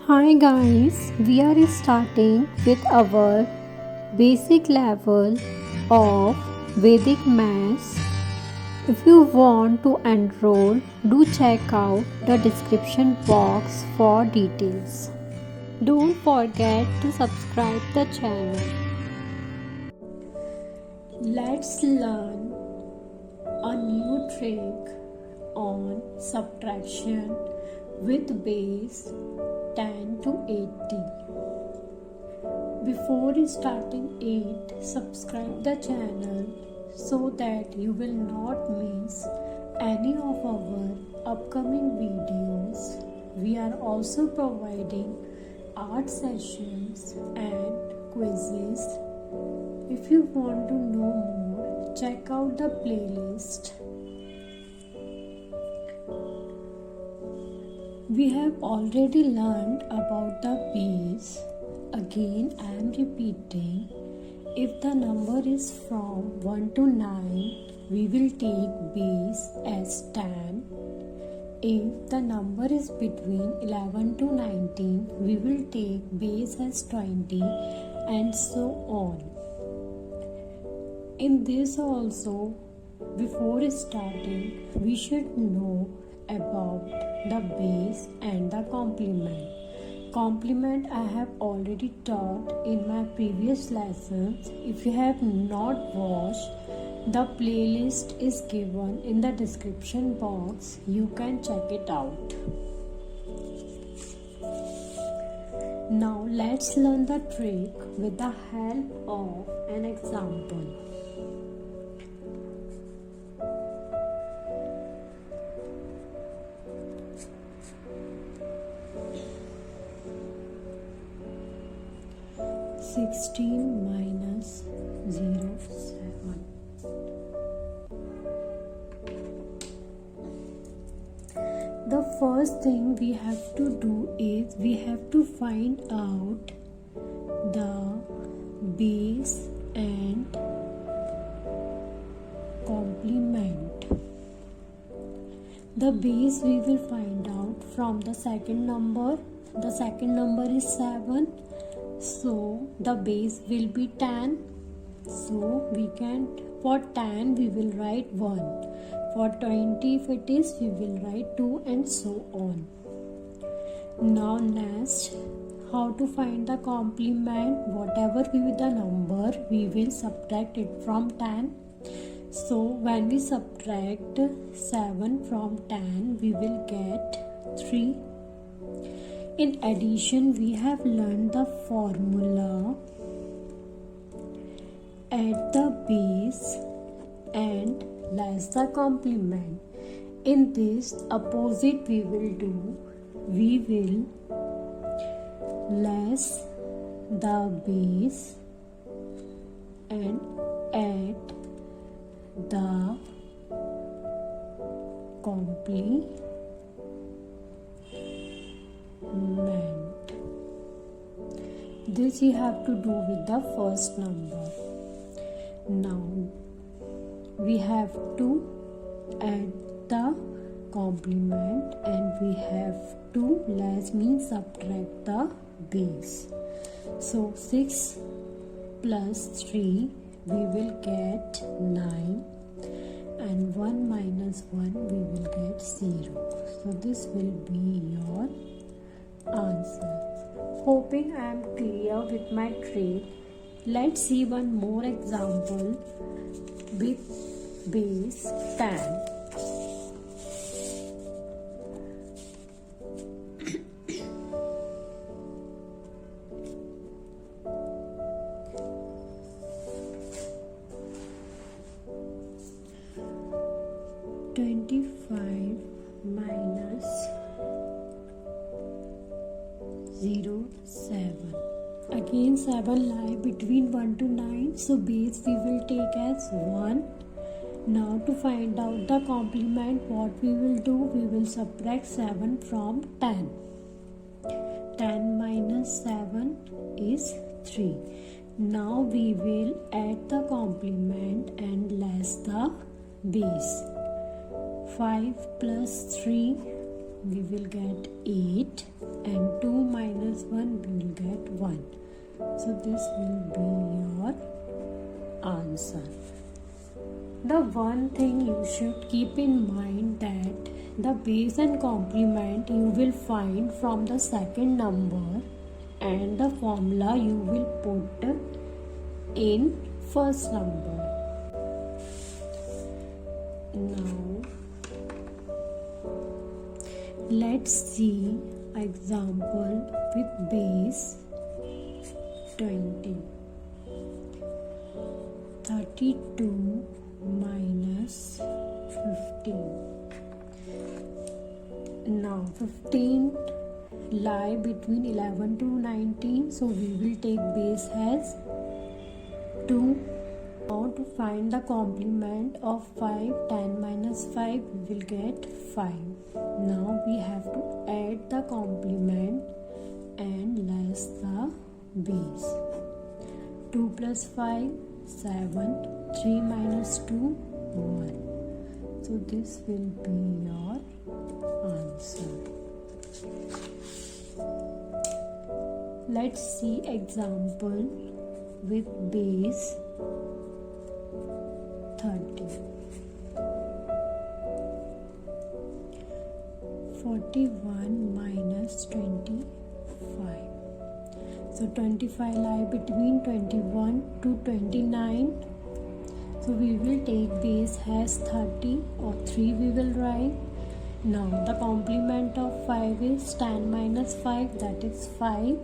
Hi guys, we are starting with our basic level of Vedic Maths. If you want to enroll, do check out the description box for details. Don't forget to subscribe the channel. Let's learn a new trick on subtraction with base 10 to 80. Before starting it, subscribe the channel so that you will not miss any of our upcoming videos. We are also providing art sessions and quizzes. If you want to know more, check out the playlist. We have already learned about the base. Again, I am repeating. If the number is from 1 to 9, we will take base as 10. If the number is between 11 to 19, we will take base as 20 and so on. In this also, before starting, we should know about the base and the complement. Complement I have already taught in my previous lessons. If you have not watched, the playlist is given in the description box. You can check it out. Now let's learn the trick with the help of an example. -7 -07. The first thing we have to do is we have to find out the base and complement. The base we will find out from the second number. The second number is 7. So the base will be 10. So we can, for 10 we will write 1. For 20 if it is, we will write 2 and so on. Now next, how to find the complement? Whatever be the number, we will subtract it from 10. So when we subtract 7 from 10, we will get 3. In addition, we have learned the formula. Add the base and less the complement. In this, opposite we will do. We will less the base and add the complement. This you have to do with the first number. Now we have to add the complement and we have to less means subtract the base. So 6 plus 3 we will get 9 and 1 minus 1 we will get 0. So this will be your answer. Hoping I am clear with my trick. Let's see one more example with base 10. -25 -07. Again 7 lie between 1 to 9, so base we will take as 1. Now to find out the complement, what we will do, we will subtract 7 from 10. 10 minus 7 is 3. Now we will add the complement and less the base. 5 plus 3 we will get 8, and 2 minus 1 we will get 1. So this will be your answer. The one thing you should keep in mind that the base and complement you will find from the second number, and the formula you will put in first number. Now let's see example with base 20. 32 minus 15. Now 15 lie between 11 to 19, so we will take base as 2. Now to find the complement of 5, 10 minus 5 we will get 5. Now we have to add the complement and less the base. 2 plus 5, 7. 3 minus 2, 1. So this will be your answer. Let's see example with base 30. 41 minus 25. So 25 lie between 21 to 29. So we will take base as 30, or 3 we will write. Now the complement of 5 is 10 minus 5, that is 5.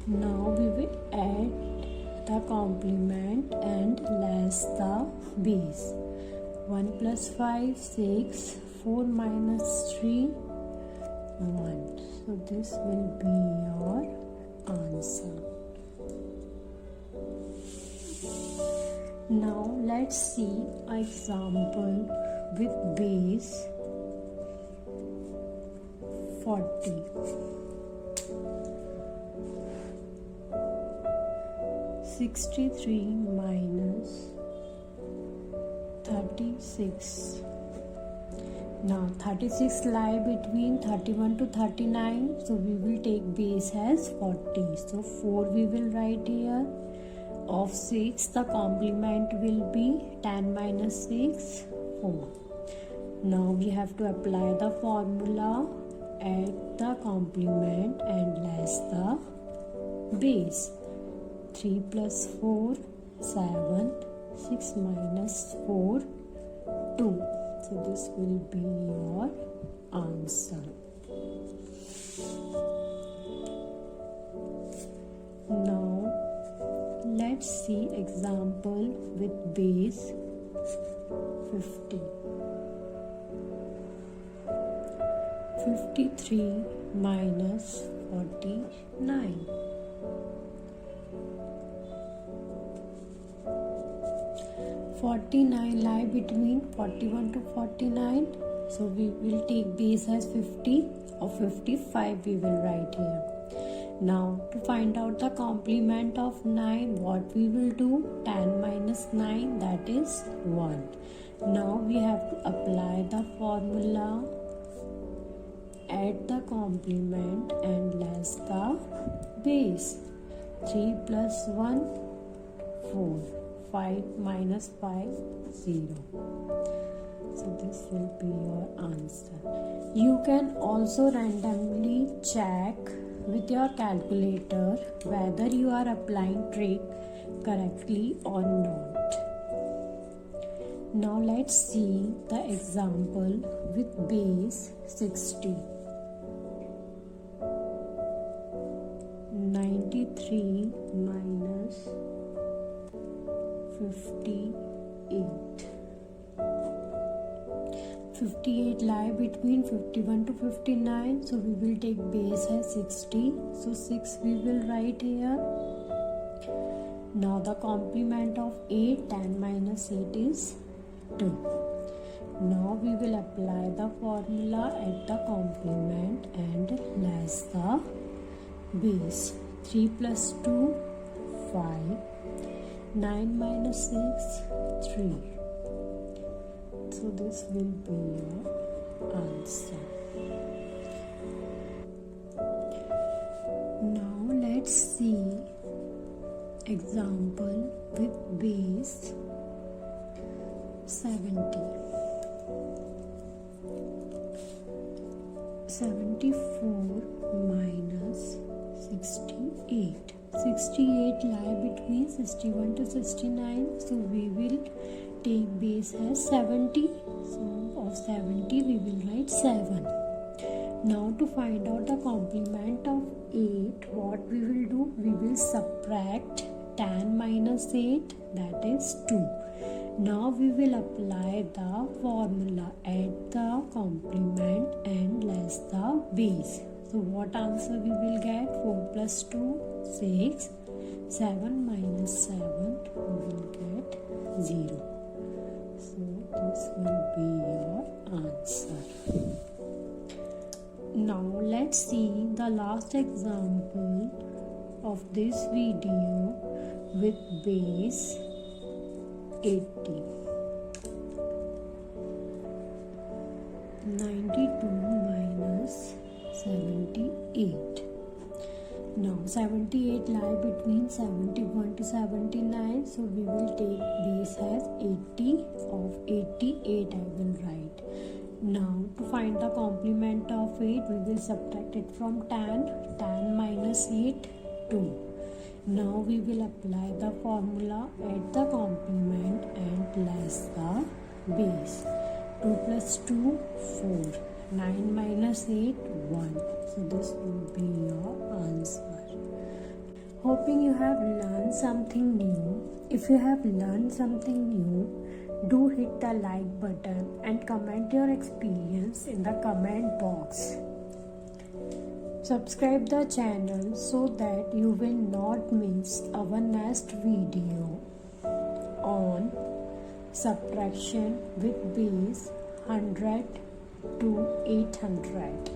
Now we will add the complement and less the base. 1 plus 5, 6. 4 minus 3, 1. So this will be your answer. Now let's see example with base 40. 63 minus 36. Now 36 lie between 31 to 39, so we will take base as 40. So 4 we will write here. Of 6, the complement will be 10 minus 6, 4. Now we have to apply the formula, add the complement and less the base. 3 plus 4, 7. 6 minus 4, 2. So this will be your answer. Now let's see example with base 50. 53 minus 49. 49 lie between 41 to 49, so we will take base as 50, or 55 we will write here. Now to find out the complement of 9, what we will do? 10 minus 9, that is 1. Now we have to apply the formula, add the complement and less the base. 3 plus 1, 4. 5 minus 5, 0. So this will be your answer. You can also randomly check with your calculator whether you are applying trick correctly or not. Now let's see the example with base 60. 93 minus 58. 58 lie between 51 to 59, so we will take base as 60. So 6 we will write here. Now the complement of 8, 10 minus 8 is 2. Now we will apply the formula at the complement and less the base. 3 plus 2, 5. 9 minus 6, 3. So this will be your answer. Now let's see example with base 70. 74 minus 68. 68 lie between 61 to 69, so we will take base as 70. So of 70 we will write 7. Now to find out the complement of 8, what we will do? We will subtract 10 minus 8, that is 2. Now we will apply the formula, add the complement and less the base. So what answer we will get? 4 plus 2, 6. 7 minus 7, we will get 0. So this will be your answer. Now let's see the last example of this video with base 80. 92 minus 78. Now 78 lie between 71 to 79, so we will take base as 80. Of 88 I will write. Now to find the complement of 8, we will subtract it from 10. 10 minus 8, 2. Now we will apply the formula, add the complement and less the base. 2 plus 2, 4. 9 minus 8, 1. So this will be your answer. Hoping you have learned something new. If you have learned something new, do hit the like button and comment your experience in the comment box. Subscribe the channel so that you will not miss our next video on subtraction with base 100 to 800.